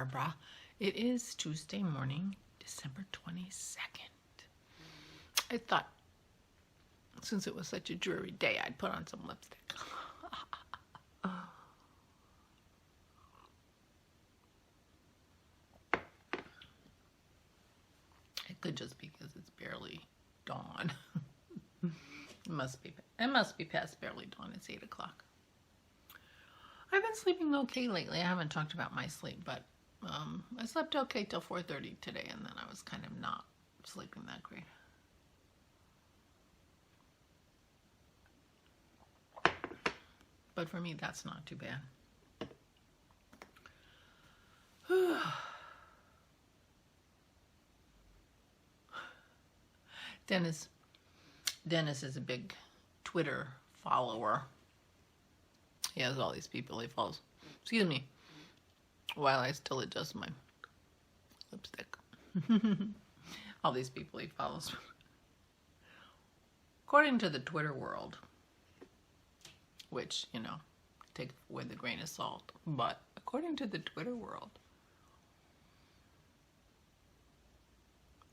Barbara. It is Tuesday morning, December 22nd. I thought, since it was such a dreary day, I'd put on some lipstick. It could just be because it's barely dawn. It must be past barely dawn. It's 8 o'clock. I've been sleeping okay lately. I haven't talked about my sleep, but I slept okay till 4:30 today, and then I was kind of not sleeping that great. But for me, that's not too bad. Dennis is a big Twitter follower. He has all these people he follows. Excuse me, while I still adjust my lipstick. All these people he follows. According to the Twitter world, which, you know, take it with a grain of salt, but according to the Twitter world,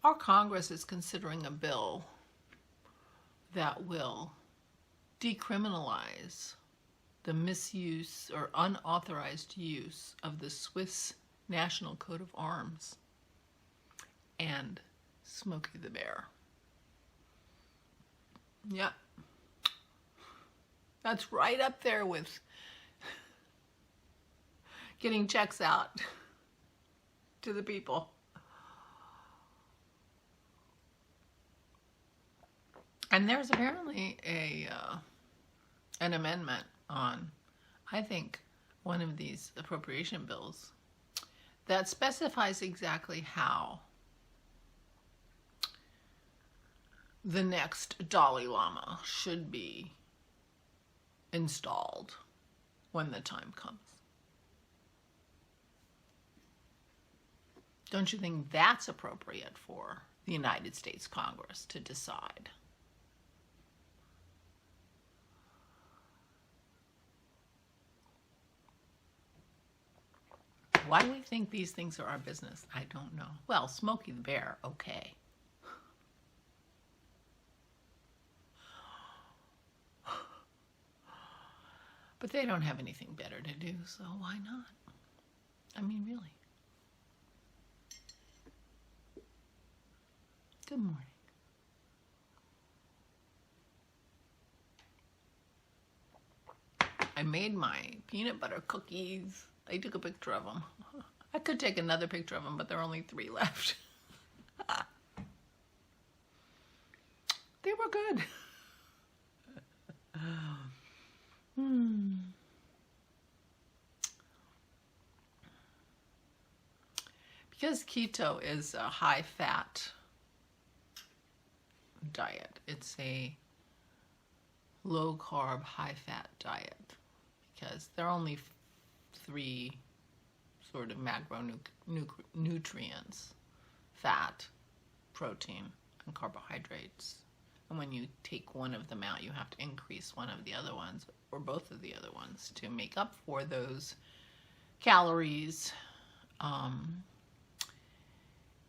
our Congress is considering a bill that will decriminalize the misuse or unauthorized use of the Swiss National Coat of Arms and Smokey the Bear. Yeah. That's right up there with getting checks out to the people. And there's apparently an amendment on, I think, one of these appropriation bills that specifies exactly how the next Dalai Lama should be installed when the time comes. Don't you think that's appropriate for the United States Congress to decide? Why do we think these things are our business? I don't know. Well, Smokey the Bear, okay. But they don't have anything better to do, so why not? I mean, really. Good morning. I made my peanut butter cookies. I took a picture of them. I could take another picture of them, but there are only 3 left. They were good. Because keto is a high-fat diet. It's a low-carb, high-fat diet. Because there are only 3 sort of macronutrients: fat, protein, and carbohydrates. And when you take one of them out, you have to increase one of the other ones, or both of the other ones, to make up for those calories.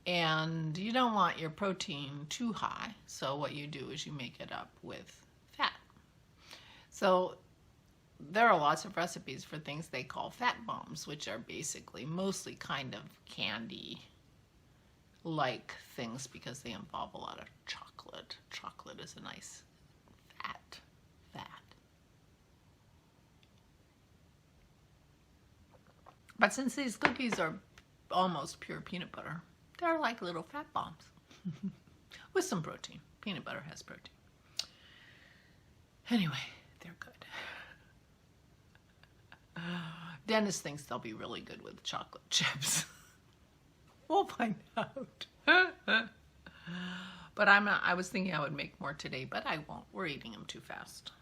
And you don't want your protein too high, so what you do is you make it up with fat. So there are lots of recipes for things they call fat bombs, which are basically mostly kind of candy-like things because they involve a lot of chocolate. Chocolate is a nice fat. But since these cookies are almost pure peanut butter, they're like little fat bombs with some protein. Peanut butter has protein. Anyway, they're good. Dennis thinks they'll be really good with chocolate chips. We'll find out. But I was thinking I would make more today, but I won't. We're eating them too fast.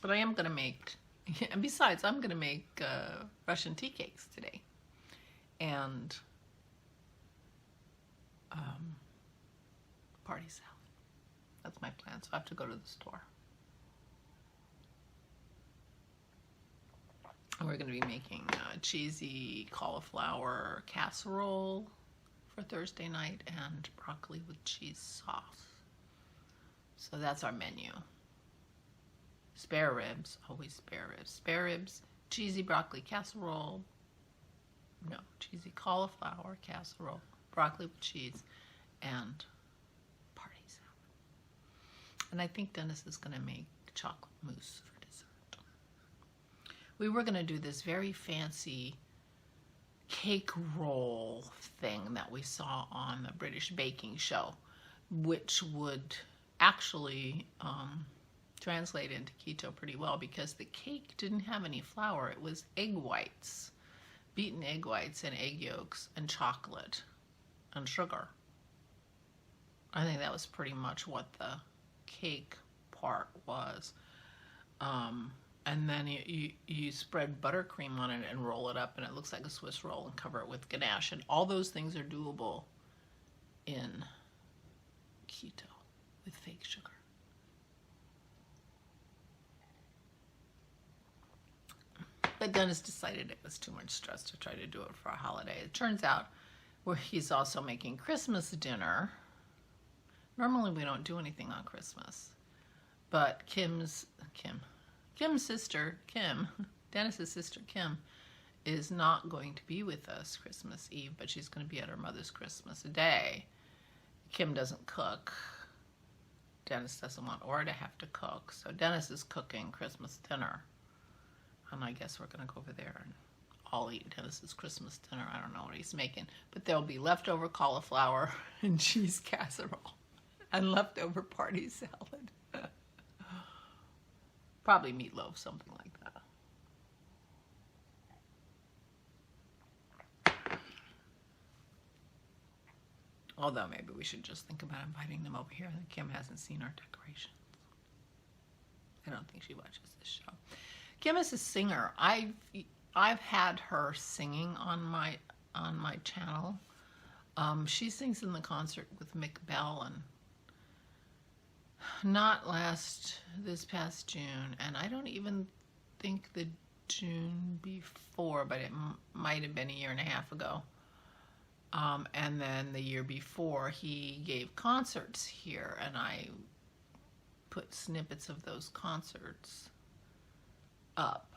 But I am going to make, and besides, I'm going to make Russian tea cakes today. And party salad. That's my plan, so I have to go to the store. We're going to be making cheesy cauliflower casserole for Thursday night and broccoli with cheese sauce. So that's our menu. Spare ribs, always spare ribs. Spare ribs, cheesy broccoli casserole, no, cheesy cauliflower casserole, broccoli with cheese, and party salad. And I think Dennis is going to make chocolate mousse for dessert. We were going to do this very fancy cake roll thing that we saw on the British baking show, which would actually translate into keto pretty well because the cake didn't have any flour. It was egg whites, beaten egg whites and egg yolks and chocolate and sugar. I think that was pretty much what the cake part was. And then you spread buttercream on it and roll it up, and it looks like a Swiss roll, and cover it with ganache. And all those things are doable in keto with fake sugar. But Dennis decided it was too much stress to try to do it for a holiday. It turns out he's also making Christmas dinner. Normally we don't do anything on Christmas, but Kim's sister, Kim, Dennis's sister, Kim, is not going to be with us Christmas Eve, but she's going to be at her mother's Christmas Day. Kim doesn't cook. Dennis doesn't want Ora to have to cook, so Dennis is cooking Christmas dinner. And I guess we're going to go over there and all eat Dennis's Christmas dinner. I don't know what he's making, but there'll be leftover cauliflower and cheese casserole and leftover party salad. Probably meatloaf, something like that. Although maybe we should just think about inviting them over here. Kim hasn't seen our decorations. I don't think she watches this show. Kim is a singer. I've had her singing on my channel. She sings in the concert with Mick Bell, and not this past June, and I don't even think the June before, but it might have been a year and a half ago. And then the year before, he gave concerts here, and I put snippets of those concerts up.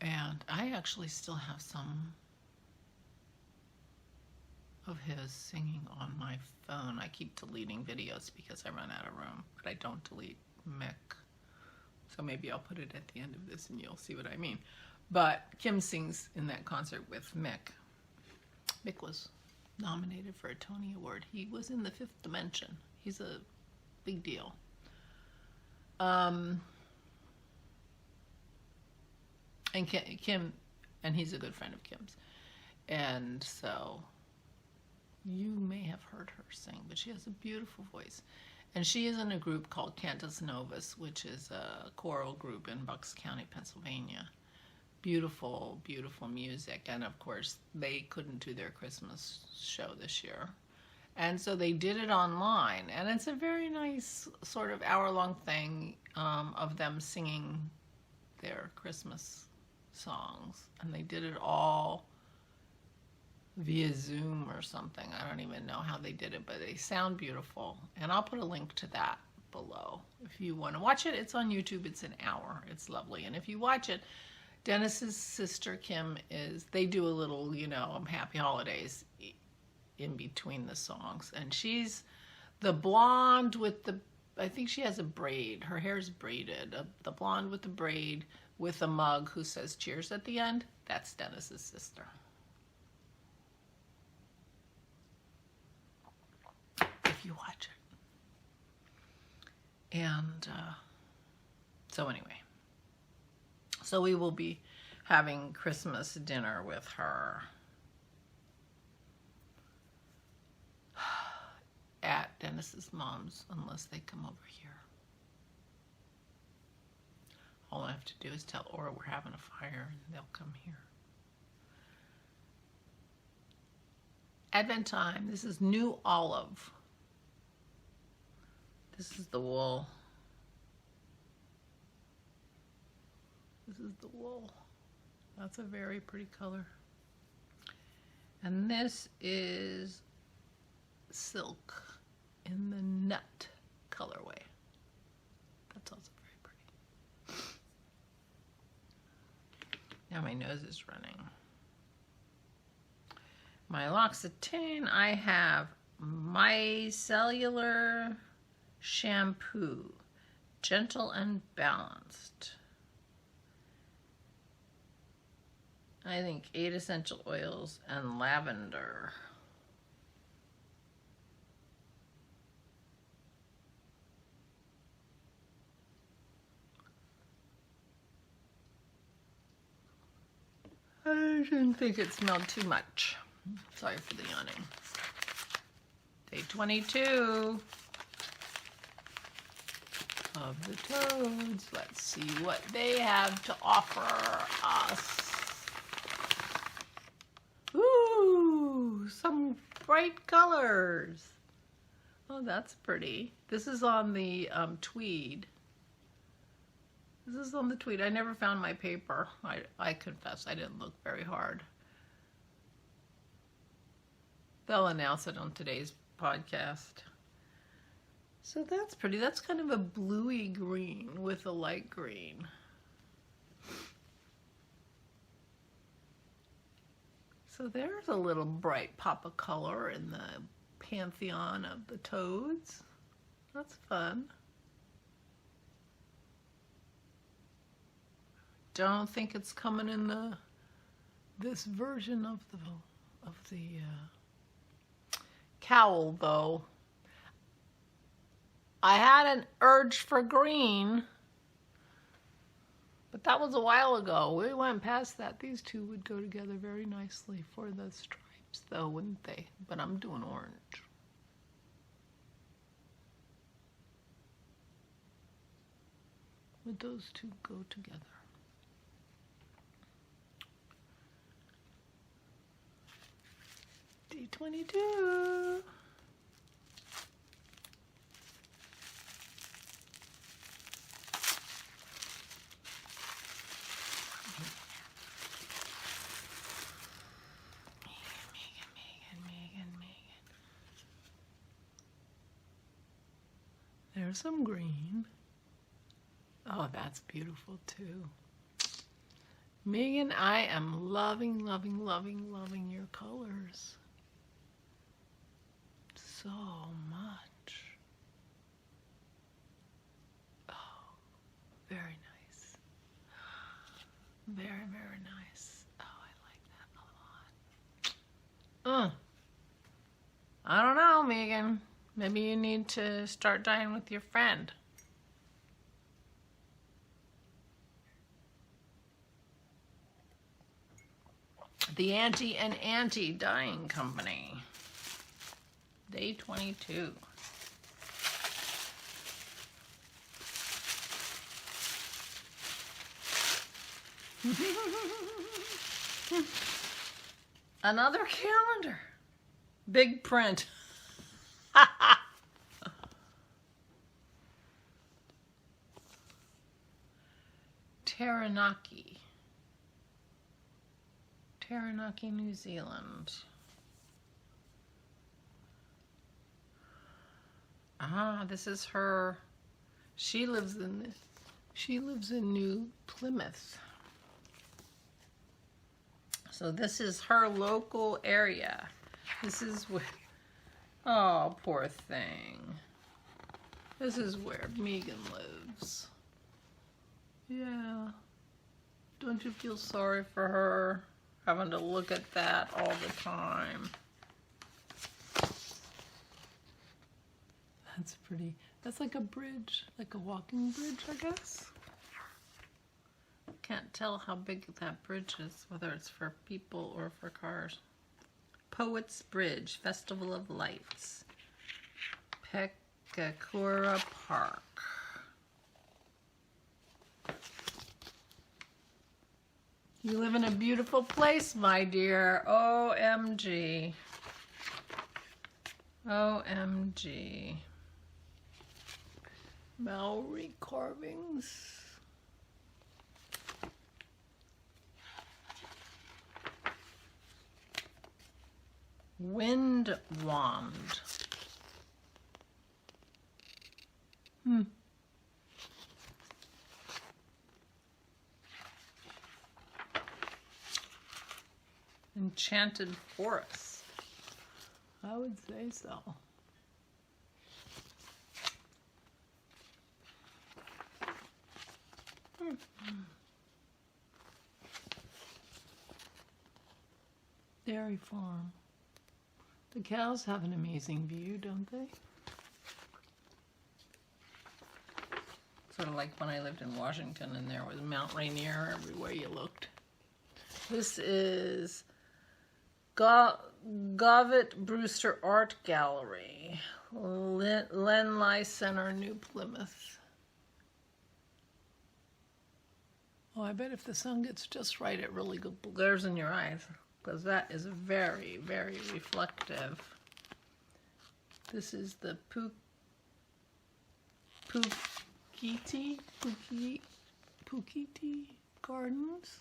And I actually still have some of his singing on my phone. I keep deleting videos because I run out of room, but I don't delete Mick. So maybe I'll put it at the end of this and you'll see what I mean. But Kim sings in that concert with Mick. Mick was nominated for a Tony Award. He was in the Fifth Dimension. He's a big deal. And Kim, and he's a good friend of Kim's. And so you may have heard her sing, but she has a beautiful voice. And she is in a group called Cantus Novus, which is a choral group in Bucks County, Pennsylvania. Beautiful, beautiful music. And of course, they couldn't do their Christmas show this year. And so they did it online. And it's a very nice sort of hour-long thing of them singing their Christmas songs. And they did it all via Zoom or something. I don't even know how they did it, but they sound beautiful. And I'll put a link to that below. If you want to watch it, it's on YouTube. It's an hour. It's lovely. And if you watch it, Dennis's sister Kim they do a little, happy holidays in between the songs. And she's the blonde with I think she has a braid. Her hair's braided. The blonde with the braid with a mug who says cheers at the end. That's Dennis's sister. If you watch it. And so anyway. So we will be having Christmas dinner with her at Dennis's mom's, unless they come over here. All I have to do is tell Ora we're having a fire and they'll come here. Advent time. This is New Olive. This is the wool. This is the wool. That's a very pretty color. And this is silk in the nut colorway. That's also very pretty. Now my nose is running. My L'Occitane, I have micellar shampoo, gentle and balanced. I think 8 essential oils and lavender. I didn't think it smelled too much. Sorry for the yawning. Day 22 of the toads. Let's see what they have to offer us. Ooh, some bright colors. Oh, that's pretty. This is on the tweed. This is on the tweed. I never found my paper. I confess I didn't look very hard. They'll announce it on today's podcast. So that's pretty. That's kind of a bluey green with a light green. So there's a little bright pop of color in the pantheon of the toads. That's fun. Don't think it's coming in this version of the cowl though. I had an urge for green, but that was a while ago. We went past that. These two would go together very nicely for the stripes though, wouldn't they? But I'm doing orange. Would those two go together? D22. There's some green. Oh, that's beautiful too. Megan, I am loving, loving, loving, loving your colors. So much. Oh, very nice. Very, very nice. Oh, I like that a lot. I don't know, Megan. Maybe you need to start dyeing with your friend. The Auntie and Auntie Dyeing Company. Day 22. Another calendar. Big print. Taranaki, New Zealand. Ah, this is her. She lives in New Plymouth. So this is her local area. This is where, oh, poor thing. This is where Megan lives. Yeah. Don't you feel sorry for her? Having to look at that all the time. That's pretty. That's like a bridge, like a walking bridge, I guess. Can't tell how big that bridge is, whether it's for people or for cars. Poets Bridge, Festival of Lights. Pekakura Park. You live in a beautiful place, my dear. OMG. OMG. Maori carvings. Wind wand. Enchanted forest. I would say so. Dairy farm. The cows have an amazing view, don't they? Sort of like when I lived in Washington and there was Mount Rainier everywhere you looked. This is Govett Brewster Art Gallery, Lenley Center, New Plymouth. Oh, I bet if the sun gets just right, it really glares in your eyes, because that is very, very reflective. This is the Pukiti Gardens.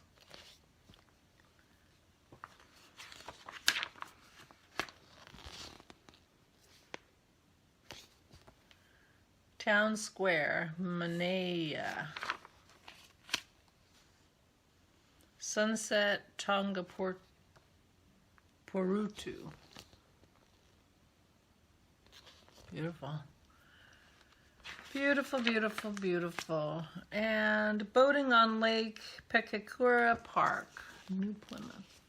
Town Square, Manaya. Sunset, Tonga Porutu. Beautiful. Beautiful, beautiful, beautiful. And boating on Lake Pekakura Park, New Plymouth.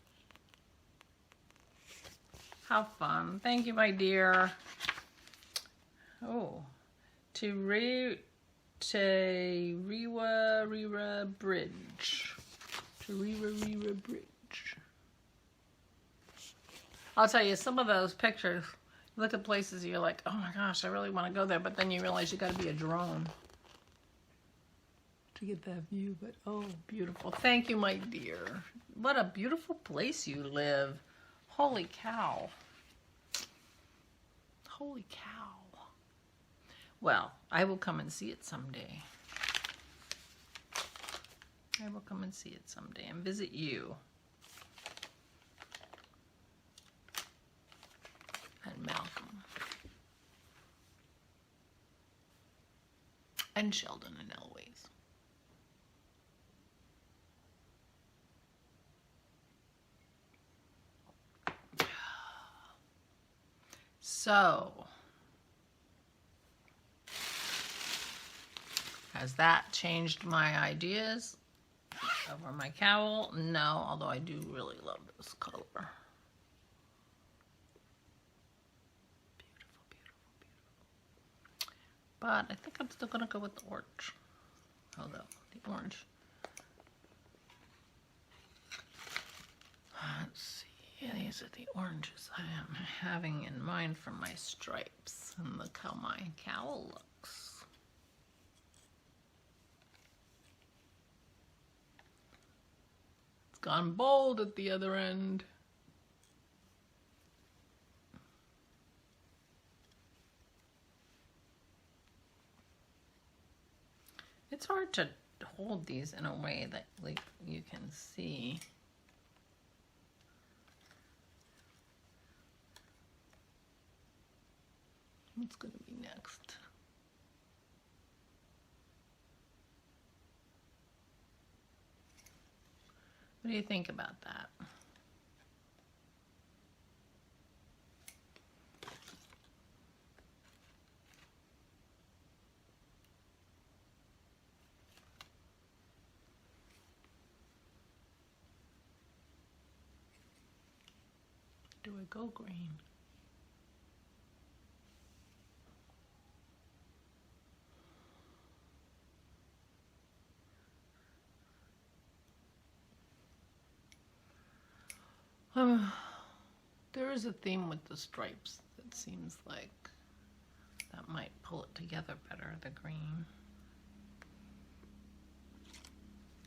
How fun. Thank you, my dear. Oh. Rewa Bridge. Rewa Bridge. I'll tell you, some of those pictures, you look at places you're like, oh my gosh, I really want to go there, but then you realize you got to be a drone to get that view. But oh, beautiful. Thank you, my dear. What a beautiful place you live. Holy cow. Holy cow. Well, I will come and see it someday. I will come and see it someday and visit you. And Malcolm. And Sheldon and Elways. So, has that changed my ideas over my cowl? No, although I do really love this color. Beautiful, beautiful, beautiful. But I think I'm still going to go with the orange. Although, the orange. Let's see. Yeah, these are the oranges I am having in mind for my stripes. And look how my cowl looks. It's gone bold at the other end. It's hard to hold these in a way that like you can see. What's going to be next? What do you think about that? Do I go green? There is a theme with the stripes that seems like that might pull it together better, the green.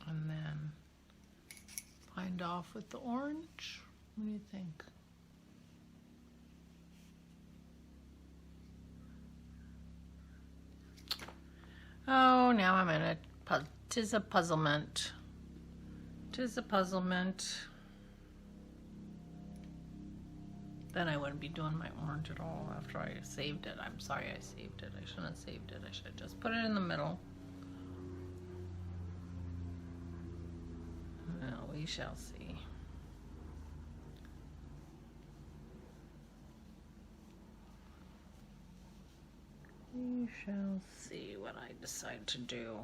And then find off with the orange. What do you think? Oh, now I'm in a, 'tis a puzzlement. 'Tis a puzzlement. Then I wouldn't be doing my orange at all after I saved it. I'm sorry I saved it. I shouldn't have saved it. I should have just put it in the middle. Well, we shall see. We shall see what I decide to do.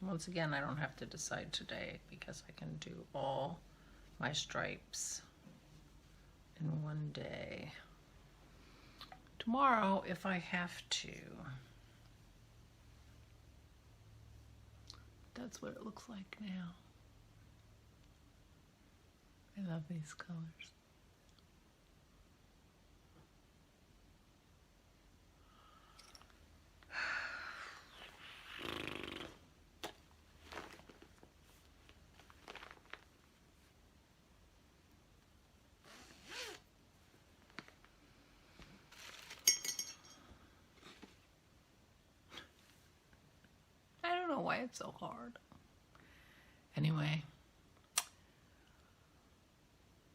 Once again, I don't have to decide today because I can do all my stripes in one day. Tomorrow, if I have to. That's what it looks like now. I love these colors. I don't know why it's so hard. Anyway.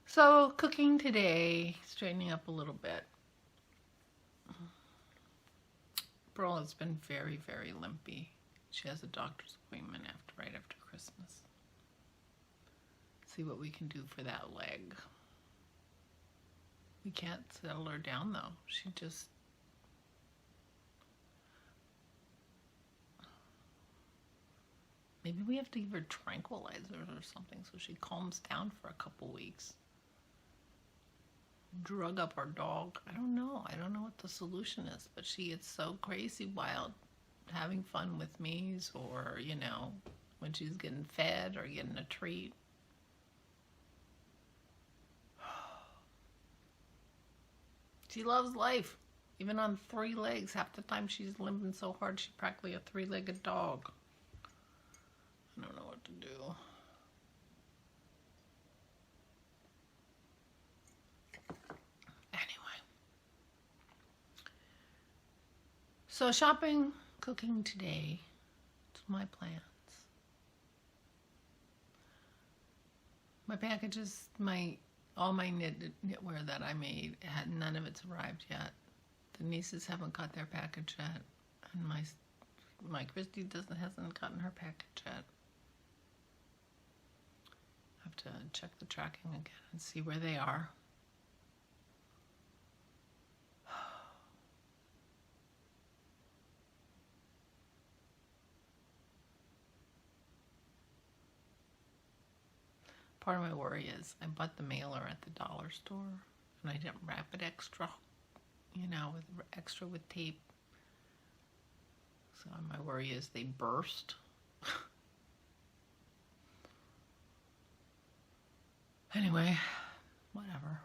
So, cooking today, straightening up a little bit. Pearl has been very, very limpy. She has a doctor's appointment right after Christmas. See what we can do for that leg. We can't settle her down though. She just... Maybe we have to give her tranquilizers or something so she calms down for a couple weeks. Drug up our dog. I don't know. I don't know what the solution is, but she gets so crazy wild having fun with me, or, you know, when she's getting fed or getting a treat. She loves life. Even on 3 legs. Half the time she's limping so hard she's practically a 3-legged dog. I don't know what to do. Anyway. So shopping, cooking today. It's my plans. My packages, all my knitwear that I made, none of it's arrived yet. The nieces haven't got their package yet, and my Christy hasn't gotten her package yet. I have to check the tracking again and see where they are. Part of my worry is I bought the mailer at the dollar store and I didn't wrap it extra, you know, with tape. So my worry is they burst. Anyway, whatever.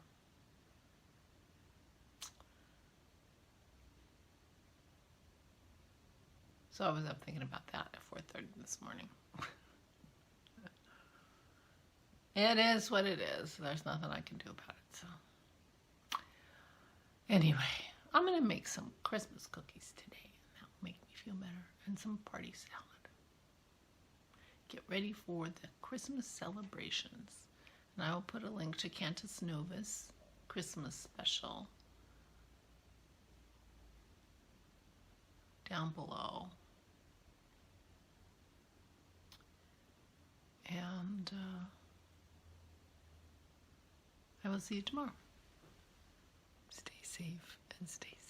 So I was up thinking about that at 4:30 this morning. It is what it is. There's nothing I can do about it. So anyway, I'm going to make some Christmas cookies today. And that'll make me feel better. And some party salad. Get ready for the Christmas celebrations. And I will put a link to Cantus Novus Christmas special down below. And I will see you tomorrow. Stay safe and stay safe.